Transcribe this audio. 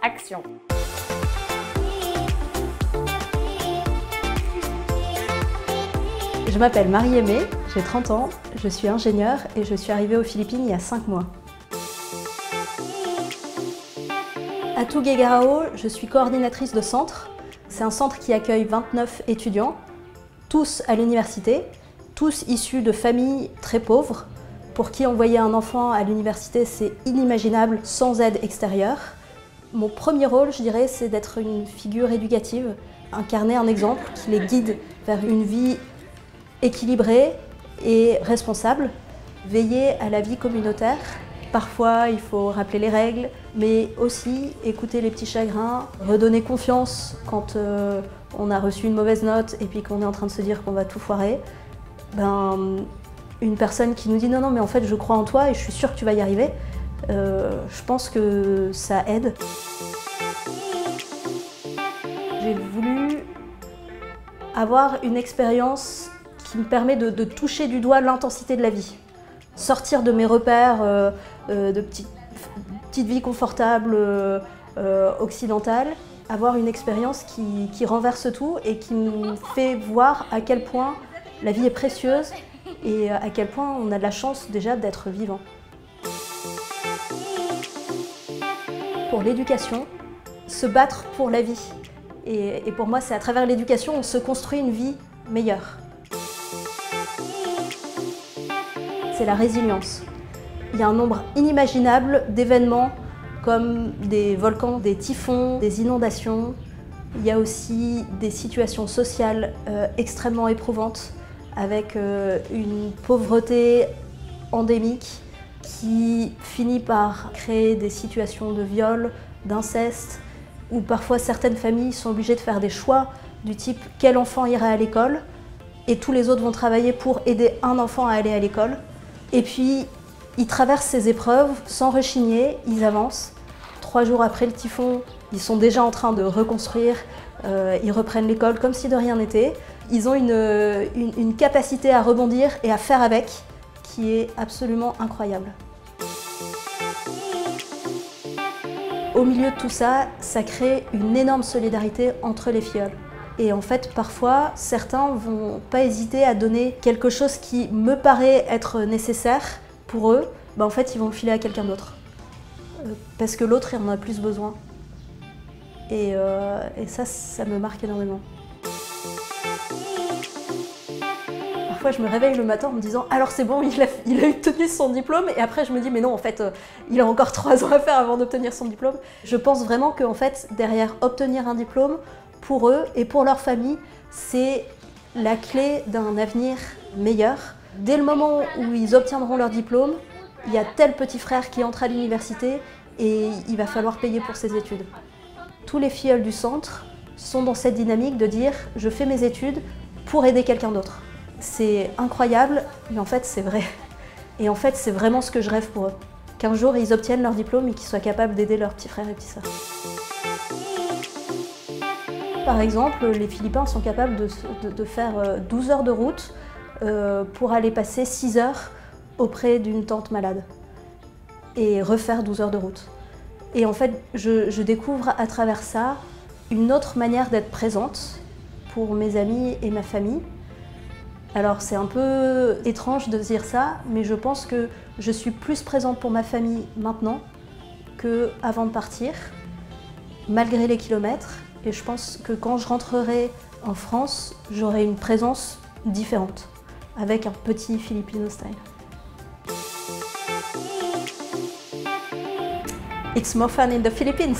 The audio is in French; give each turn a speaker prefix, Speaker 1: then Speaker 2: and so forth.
Speaker 1: action.
Speaker 2: Je m'appelle Marie-Aimée, j'ai 30 ans, je suis ingénieure et je suis arrivée aux Philippines il y a 5 mois. À Tuguegarao, je suis coordinatrice de centre. C'est un centre qui accueille 29 étudiants, tous à l'université, tous issus de familles très pauvres, pour qui envoyer un enfant à l'université c'est inimaginable sans aide extérieure. Mon premier rôle, je dirais, c'est d'être une figure éducative, incarner un exemple qui les guide vers une vie équilibrée et responsable, veiller à la vie communautaire. Parfois, il faut rappeler les règles, mais aussi écouter les petits chagrins, redonner confiance quand on a reçu une mauvaise note et puis qu'on est en train de se dire qu'on va tout foirer. Une personne qui nous dit « Non, mais en fait, je crois en toi et je suis sûre que tu vas y arriver », je pense que ça aide. J'ai voulu avoir une expérience qui me permet de toucher du doigt l'intensité de la vie. Sortir de mes repères de petite vie confortable occidentale, avoir une expérience qui renverse tout et qui me fait voir à quel point la vie est précieuse et à quel point on a de la chance déjà d'être vivant. Pour l'éducation, se battre pour la vie. Et pour moi, c'est à travers l'éducation on se construit une vie meilleure. C'est la résilience. Il y a un nombre inimaginable d'événements comme des volcans, des typhons, des inondations. Il y a aussi des situations sociales extrêmement éprouvantes avec une pauvreté endémique qui finit par créer des situations de viol, d'inceste, où parfois certaines familles sont obligées de faire des choix du type quel enfant ira à l'école et tous les autres vont travailler pour aider un enfant à aller à l'école. Et puis, ils traversent ces épreuves sans rechigner, ils avancent. 3 jours après le typhon, ils sont déjà en train de reconstruire, ils reprennent l'école comme si de rien n'était. Ils ont une capacité à rebondir et à faire avec qui est absolument incroyable. Au milieu de tout ça, ça crée une énorme solidarité entre les filleuls. Et en fait, parfois, certains vont pas hésiter à donner quelque chose qui me paraît être nécessaire pour eux. En fait, ils vont le filer à quelqu'un d'autre. Parce que l'autre, il en a plus besoin. Et ça me marque énormément. Parfois, je me réveille le matin en me disant « Alors c'est bon, il a obtenu son diplôme » et après je me dis « Mais non, en fait, il a encore 3 ans à faire avant d'obtenir son diplôme. » Je pense vraiment qu'en fait, derrière obtenir un diplôme, pour eux et pour leur famille, c'est la clé d'un avenir meilleur. Dès le moment où ils obtiendront leur diplôme, il y a tel petit frère qui entre à l'université et il va falloir payer pour ses études. Tous les filleuls du centre sont dans cette dynamique de dire « Je fais mes études pour aider quelqu'un d'autre ». C'est incroyable, mais en fait c'est vrai. Et en fait c'est vraiment ce que je rêve pour eux. Qu'un jour ils obtiennent leur diplôme et qu'ils soient capables d'aider leurs petits frères et petites sœurs. Par exemple, les Philippins sont capables de faire 12 heures de route pour aller passer 6 heures auprès d'une tante malade et refaire 12 heures de route. Et en fait, je découvre à travers ça une autre manière d'être présente pour mes amis et ma famille. Alors c'est un peu étrange de dire ça, mais je pense que je suis plus présente pour ma famille maintenant qu'avant de partir, malgré les kilomètres. Et je pense que quand je rentrerai en France, j'aurai une présence différente, avec un petit Filipino style. It's more fun in the Philippines!